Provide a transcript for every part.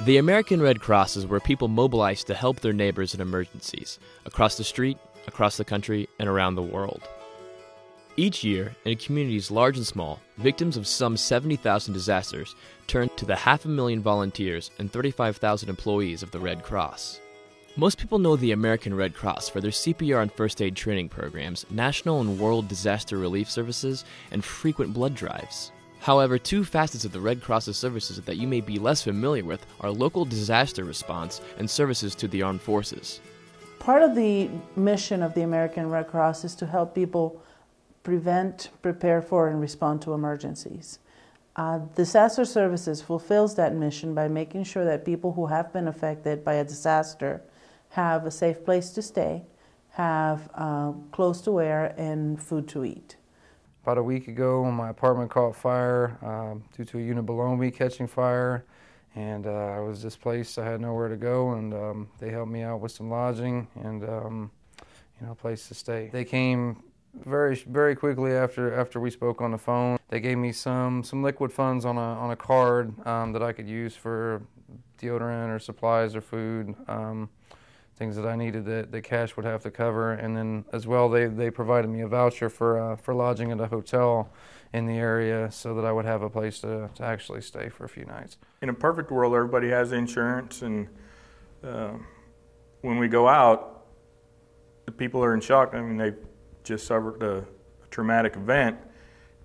The American Red Cross is where people mobilize to help their neighbors in emergencies, across the street, across the country, and around the world. Each year, in communities large and small, victims of some 70,000 disasters turn to the 500,000 volunteers and 35,000 employees of the Red Cross. Most people know the American Red Cross for their CPR and first aid training programs, national and world disaster relief services, and frequent blood drives. However, two facets of the Red Cross's services that you may be less familiar with are local disaster response and services to the armed forces. Part of the mission of the American Red Cross is to help people prevent, prepare for, and respond to emergencies. Disaster Services fulfills that mission by making sure that people who have been affected by a disaster have a safe place to stay, have clothes to wear, and food to eat. About a week ago, my apartment caught fire due to a unit below me catching fire, and I was displaced. I had nowhere to go, and they helped me out with some lodging and a place to stay. They came very quickly after we spoke on the phone. They gave me some liquid funds on a card that I could use for deodorant or supplies or food. Things that I needed that the cash would have to cover, and then as well they provided me a voucher for lodging at a hotel in the area so that I would have a place to actually stay for a few nights. In a perfect world, everybody has insurance, and when we go out, the people are in shock. I mean, they've just suffered a traumatic event,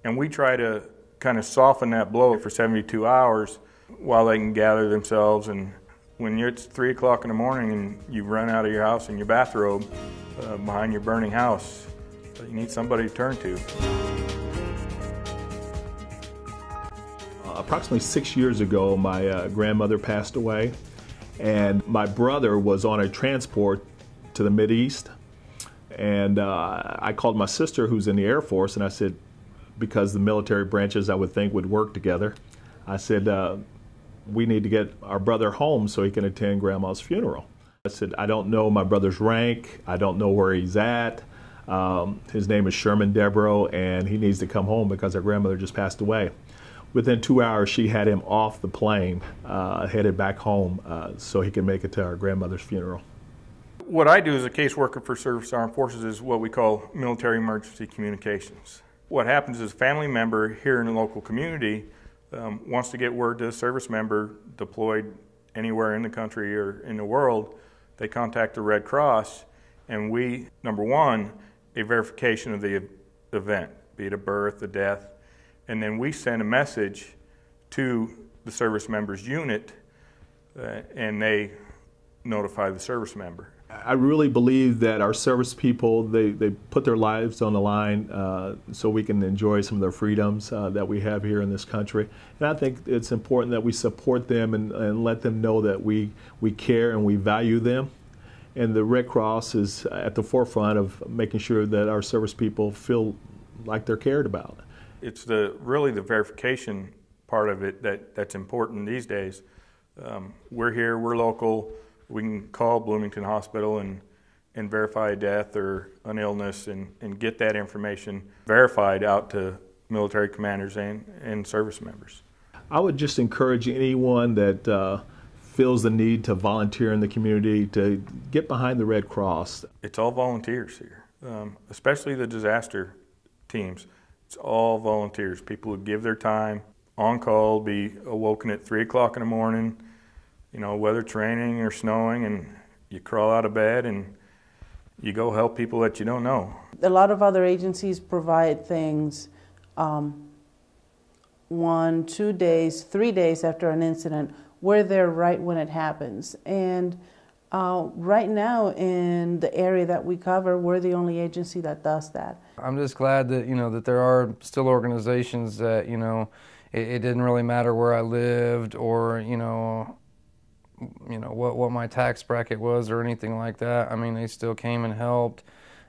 and we try to kind of soften that blow for 72 hours while they can gather themselves. And when it's 3 o'clock in the morning and you've run out of your house in your bathrobe behind your burning house, you need somebody to turn to. Approximately 6 years ago, my grandmother passed away, and my brother was on a transport to the Mideast. And I called my sister, who's in the Air Force, and I said, because the military branches I would think would work together, I said, we need to get our brother home so he can attend Grandma's funeral. I said, I don't know my brother's rank. I don't know where he's at. His name is Sherman Devereaux, and he needs to come home because our grandmother just passed away. Within 2 hours, she had him off the plane, headed back home so he can make it to our grandmother's funeral. What I do as a caseworker for Service Armed Forces is what we call military emergency communications. What happens is a family member here in the local community wants to get word to a service member deployed anywhere in the country or in the world. They contact the Red Cross, and we, number one, a verification of the event, be it a birth, a death, and then we send a message to the service member's unit, and they notify the service member. I really believe that our service people, they put their lives on the line so we can enjoy some of the freedoms that we have here in this country. And I think it's important that we support them and let them know that we care and we value them. And the Red Cross is at the forefront of making sure that our service people feel like they're cared about. It's really the verification part of it that's important these days. We're here, we're local. We can call Bloomington Hospital and verify a death or an illness and get that information verified out to military commanders and service members. I would just encourage anyone that feels the need to volunteer in the community to get behind the Red Cross. It's all volunteers here, especially the disaster teams. It's all volunteers, people who give their time on call, be awoken at 3 o'clock in the morning, whether it's raining or snowing, and you crawl out of bed and you go help people that you don't know. A lot of other agencies provide things 1, 2 days, 3 days after an incident. We're there right when it happens. And right now in the area that we cover, we're the only agency that does that. I'm just glad that, that there are still organizations that, it didn't really matter where I lived or, what my tax bracket was or anything like that. I mean, they still came and helped,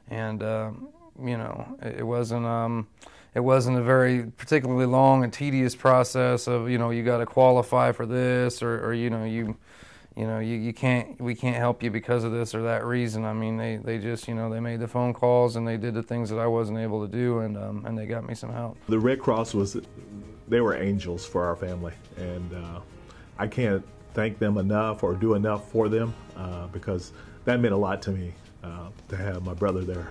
and it wasn't a very particularly long and tedious process of you got to qualify for this or we can't help you because of this or that reason. I mean, they just they made the phone calls and they did the things that I wasn't able to do, and they got me some help. The Red Cross they were angels for our family, and I can't thank them enough or do enough for them because that meant a lot to me to have my brother there.